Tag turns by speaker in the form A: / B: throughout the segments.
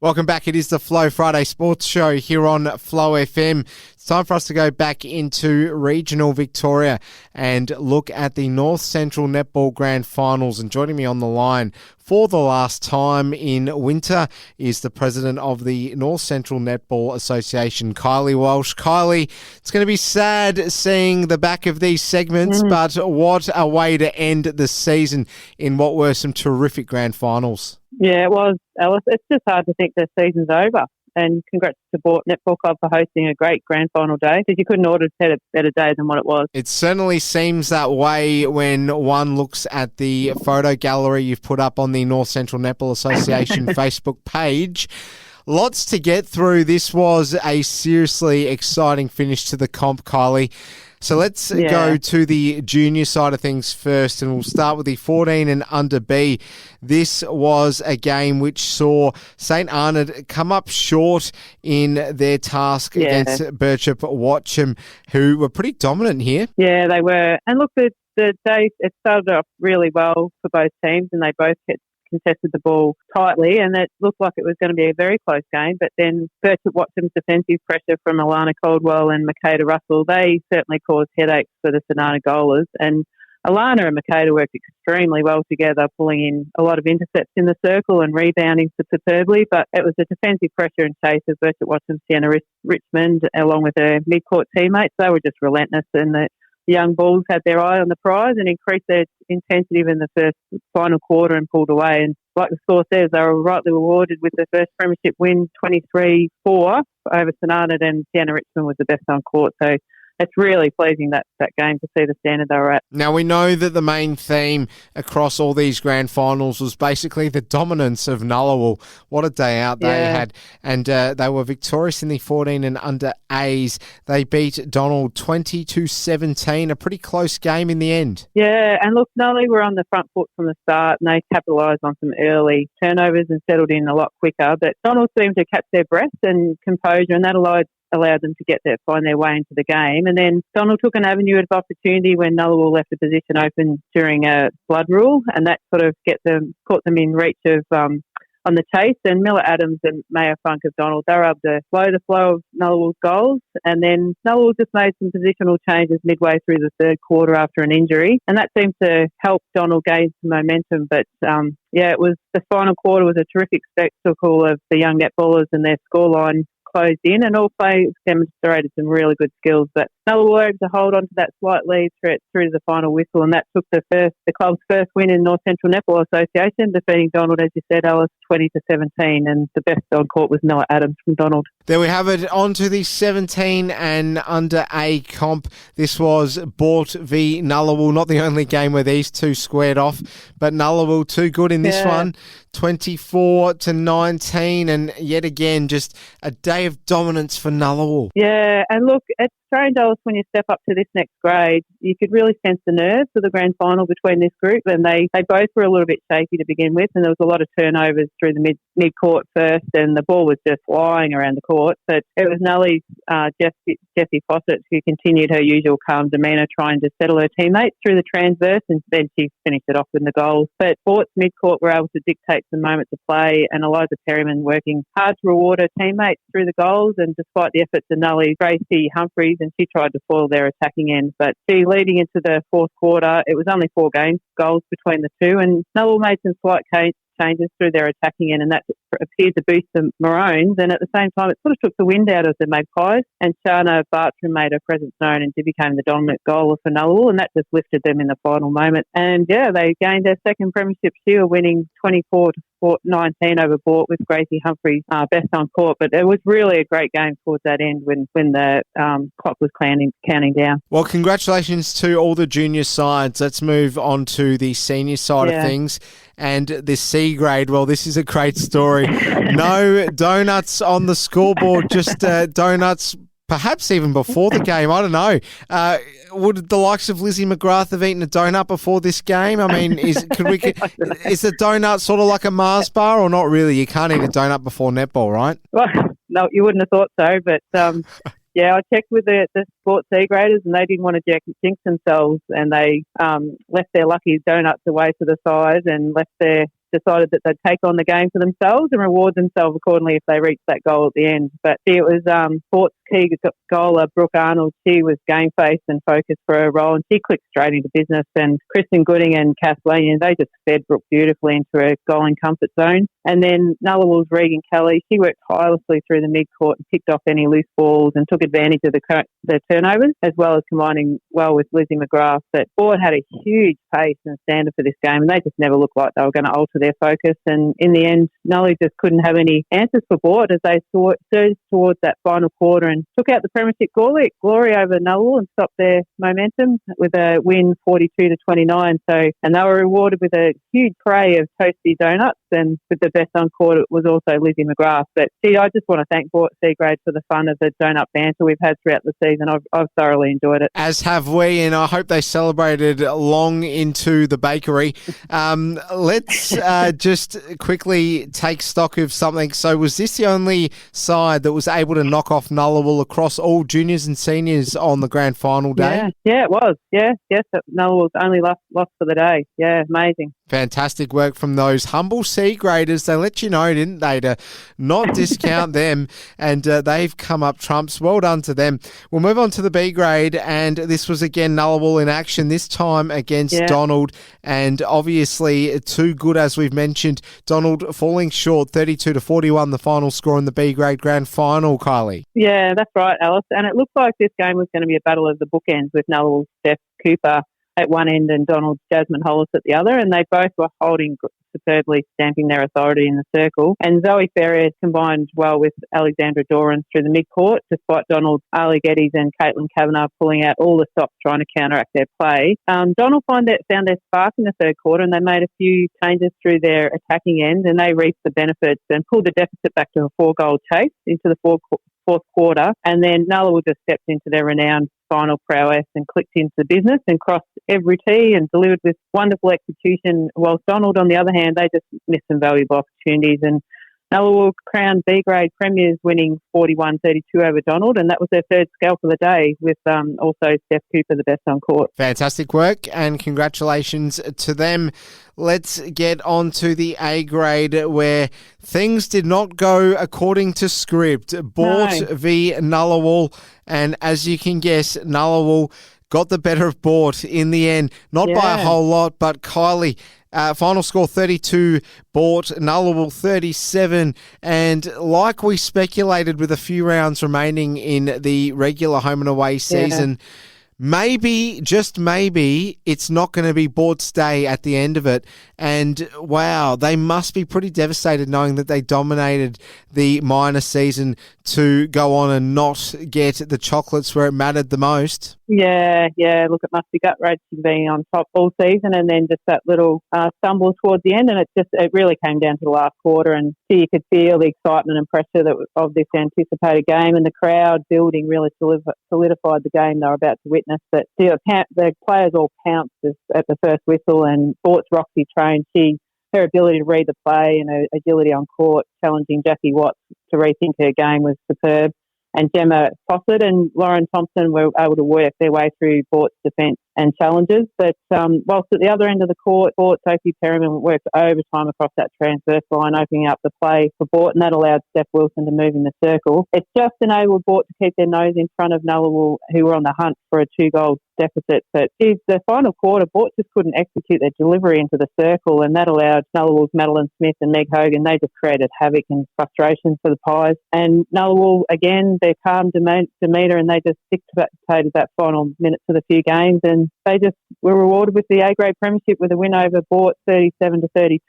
A: Welcome back. It is the Flow Friday Sports Show here on Flow FM. It's time for us to go back into regional Victoria and look at the North Central Netball Grand Finals. And joining me on the line for the last time in winter is the president of the North Central Netball Association, Kylie Walsh. Kylie, it's going to be sad seeing the back of these segments, but what a way to end the season in what were some terrific grand finals.
B: Yeah, it was, Alice. It's just hard to think the season's over. And congrats to Bort Netball Club for hosting a great grand final day, because you couldn't order a better day than what it was.
A: It certainly seems that way when one looks at the photo gallery you've put up on the North Central Netball Association Facebook page. Lots to get through. This was a seriously exciting finish to the comp, Kylie. So let's go to the junior side of things first, and we'll start with the 14 and under B. This was a game which saw St Arnaud come up short in their task against Birchip Watcham, who were pretty dominant here.
B: Yeah, they were. And look, the day, it started off really well for both teams, and they both contested the ball tightly, and it looked like it was going to be a very close game. But then Birchip Watcham's defensive pressure from Alana Caldwell and Makeda Russell, they certainly caused headaches for the St Arnaud goalers. And Alana and Makeda worked extremely well together, pulling in a lot of intercepts in the circle and rebounding superbly. But it was the defensive pressure and chase of Birchip Watcham's Sienna Richmond, along with her mid-court teammates. They were just relentless, and the young Bulls had their eye on the prize and increased their intensity in the final quarter and pulled away. And like the score says, they were rightly rewarded with their first premiership win, 23-4 over St Arnaud, and Sienna Richmond was the best on court. So it's really pleasing that game to see the standard they were at.
A: Now, we know that the main theme across all these grand finals was basically the dominance of Nullawill. What a day out they had. And they were victorious in the 14 and under A's. They beat Donald 20-17, a pretty close game in the end.
B: Yeah, and look, Nullawill were on the front foot from the start, and they capitalised on some early turnovers and settled in a lot quicker. But Donald seemed to catch their breath and composure, and that allowed them to find their way into the game. And then Donald took an avenue of opportunity when Nullawill left the position open during a blood rule, and that sort of caught them in reach of on the chase. And Miller Adams and Mayor Funk of Donald, they were able to slow the flow of Nullawill's goals. And then Nullawill just made some positional changes midway through the third quarter after an injury, and that seemed to help Donald gain some momentum. But it was the final quarter was a terrific spectacle of the young netballers, and their scoreline closed in, and all players demonstrated some really good skills. But Nullawill were able to hold on to that slight lead through to the final whistle, and that took the club's first win in North Central Netball Association, defeating Donald, as you said, Alice, 20-17, and the best on court was Miller Adams from Donald.
A: There we have it. On to the 17 and under A comp. This was Bort v Nullawill, not the only game where these two squared off, but Nullawill too good in this one, 24-19, and yet again just a day of dominance for Nullawill.
B: Yeah, and look, it's strange, Alice, when you step up to this next grade, you could really sense the nerves of the grand final between this group, and they both were a little bit shaky to begin with, and there was a lot of turnovers through the mid-court first, and the ball was just flying around the court. But it was Nullie's Jessie Fawcett who continued her usual calm demeanour, trying to settle her teammates through the transverse, and then she finished it off with the goals. But Bort's mid-court were able to dictate some moments of play, and Eliza Perryman working hard to reward her teammates through the goals, and despite the efforts of Nullie's Gracie Humphreys, and she tried to foil their attacking end. But leading into the fourth quarter, it was only 4 goals between the two, and Nullawill made some slight changes through their attacking end, and that appeared to boost the Maroons, and at the same time it sort of took the wind out of the Magpies, and Shana Bartram made her presence known, and she became the dominant goaler for Nullawill, and that just lifted them in the final moment. And they gained their second premiership shield, winning 24-19 over Bort, with Gracie Humphreys best on court. But it was really a great game towards that end when the clock was counting down.
A: Well, congratulations to all the junior sides. Let's move on to the senior side of things. And the C grade, well, this is a great story. No donuts on the scoreboard, just donuts perhaps even before the game. I don't know. Would the likes of Lizzie McGrath have eaten a donut before this game? I mean, is the donut sort of like a Mars bar or not really? You can't eat a donut before netball, right?
B: Well, no, you wouldn't have thought so, but I checked with the sports C graders, and they didn't want to jinx themselves, and they left their lucky donuts away to the side and left their decided that they'd take on the game for themselves and reward themselves accordingly if they reached that goal at the end. But it was Port's key goaler, Brooke Arnold. She was game-faced and focused for her role, and she clicked straight into business. And Kristen Gooding and Kathleen, they just fed Brooke beautifully into her goaling comfort zone. And then Nullawill's Regan Kelly, she worked tirelessly through the mid-court and picked off any loose balls and took advantage of the turnovers, as well as combining well with Lizzie McGrath. But Board had a huge pace and standard for this game, and they just never looked like they were going to alter their focus. And in the end, Nully just couldn't have any answers for Board as they surged towards that final quarter and took out the premiership glory over Nullawill and stopped their momentum with a win 42-29. And they were rewarded with a huge tray of toasty donuts, and with the best on court it was also Lizzie McGrath. But I just want to thank Port C Grade for the fun of the donut banter we've had throughout the season. I've thoroughly enjoyed it.
A: As have we, and I hope they celebrated long into the bakery. Let's just quickly take stock of something. So was this the only side that was able to knock off Nullawill across all juniors and seniors on the grand final day?
B: Yeah, it was. Yes, Nullawill's only lost for the day. Yeah, amazing.
A: Fantastic work from those humble C graders. They let you know, didn't they, to not discount them, and they've come up trumps. Well done to them. We'll move on to the B grade, and this was again Nullawill in action, this time against Donald, and obviously too good, as we've mentioned. Donald falling short, 32-41, the final score in the B grade grand final, Kylie.
B: Yeah, that's right, Alice. And it looked like this game was going to be a battle of the bookends with Nullawill's Steph Cooper at one end and Donald's Jasmine Hollis at the other, and they both were holding superbly, stamping their authority in the circle. And Zoe Ferrier combined well with Alexandra Dorans through the mid-court, despite Donald's Ali Geddes and Caitlin Kavanagh pulling out all the stops trying to counteract their play. Donald found their spark in the third quarter, and they made a few changes through their attacking end, and they reaped the benefits and pulled the deficit back to a 4-goal chase into the fourth quarter. And then Nullawill just stepped into their renowned final prowess and clicked into the business and crossed every tee and delivered with wonderful execution, whilst Donald, on the other hand, they just missed some valuable opportunities. And Nullawill crowned B-grade premiers, winning 41-32 over Donald, and that was their third scalp of the day, with also Steph Cooper the best on court.
A: Fantastic work, and congratulations to them. Let's get on to the A grade, where things did not go according to script. Bort v Nullawill, and as you can guess, Nullawill got the better of Bort in the end. Not by a whole lot, but Kylie, final score 32, Bort, Nullawill 37. And like we speculated with a few rounds remaining in the regular home and away season, maybe, just maybe, it's not going to be Bort's day at the end of it. And wow, they must be pretty devastated knowing that they dominated the minor season to go on and not get the chocolates where it mattered the most.
B: Yeah. Look, it must be gut-wrenching being on top all season and then just that little stumble towards the end. And it really came down to the last quarter, and you could feel the excitement and pressure of this anticipated game, and the crowd building really solidified the game they were about to witness. But the players all pounced at the first whistle, and Bort's Roxy Train, her ability to read the play and her agility on court, challenging Jackie Watts to rethink her game, was superb. And Gemma Fossett and Lauren Thompson were able to work their way through Bort's defence and challenges. But whilst at the other end of the court, Sophie Perriman worked overtime across that transverse line, opening up the play for Bort, and that allowed Steph Wilson to move in the circle. It's just enabled Bort to keep their nose in front of Nullawill, who were on the hunt for a 2-goal deficit. But the final quarter, Bort just couldn't execute their delivery into the circle, and that allowed Nullawill's Madeline Smith and Meg Hogan. They just created havoc and frustration for the Pies. And Nullawill, again, their calm demeanour, and they just dictated that final minutes of the few games, and they just were rewarded with the A-grade premiership with a win over Bort 37-32.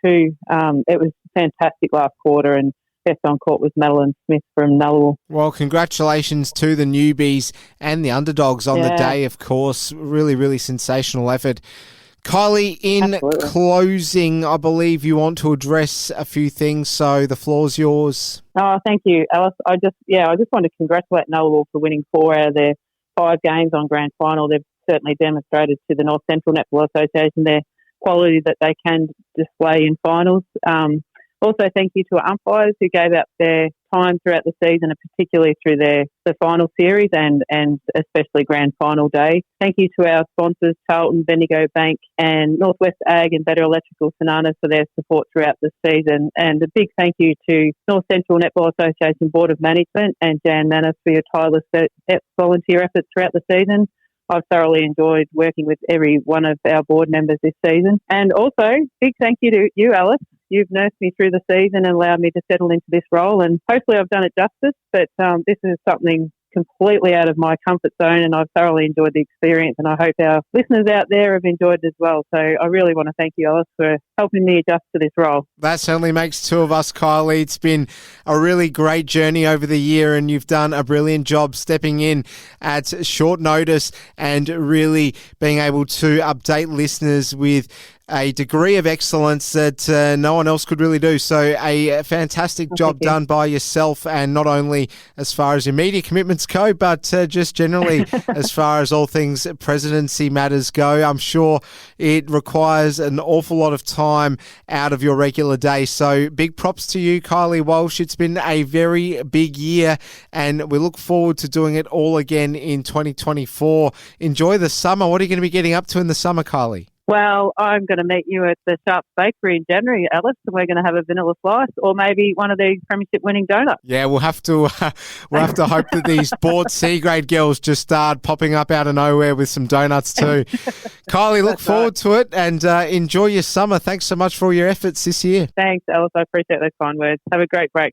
B: It was fantastic last quarter, and best on court was Madeline Smith from Nullawill.
A: Well, congratulations to the newbies and the underdogs on the day, of course. Really, really sensational effort. Kylie, in closing, I believe you want to address a few things, so the floor's yours.
B: Oh, thank you, Alice. I just want to congratulate Nullawill for winning 4 out of their 5 games on grand final. They've certainly demonstrated to the North Central Netball Association their quality that they can display in finals. Also, thank you to our umpires who gave up their time throughout the season, and particularly through the final series and especially grand final day. Thank you to our sponsors, Charlton, Bendigo Bank and Northwest Ag and Better Electrical Sanana for their support throughout the season. And a big thank you to North Central Netball Association Board of Management and Jan Manus for your tireless volunteer efforts throughout the season. I've thoroughly enjoyed working with every one of our board members this season. And also, big thank you to you, Alice. You've nursed me through the season and allowed me to settle into this role, and hopefully I've done it justice, but this is something completely out of my comfort zone, and I've thoroughly enjoyed the experience, and I hope our listeners out there have enjoyed it as well. So I really want to thank you, Alice, for helping me adjust to this role.
A: That certainly makes two of us, Kylie. It's been a really great journey over the year, and you've done a brilliant job stepping in at short notice and really being able to update listeners with a degree of excellence that no one else could really do. So a fantastic job done by yourself, and not only as far as your media commitments go, but just generally as far as all things presidency matters go. I'm sure it requires an awful lot of time out of your regular day. So big props to you, Kylie Walsh. It's been a very big year, and we look forward to doing it all again in 2024. Enjoy the summer. What are you going to be getting up to in the summer, Kylie?
B: Well, I'm going to meet you at the Sharps Bakery in January, Alice, and we're going to have a vanilla slice, or maybe one of these premiership-winning donuts.
A: Yeah, we'll have to hope that these bored C-grade girls just start popping up out of nowhere with some donuts too. Kylie, look forward to it, and enjoy your summer. Thanks so much for all your efforts this year.
B: Thanks, Alice. I appreciate those kind words. Have a great break.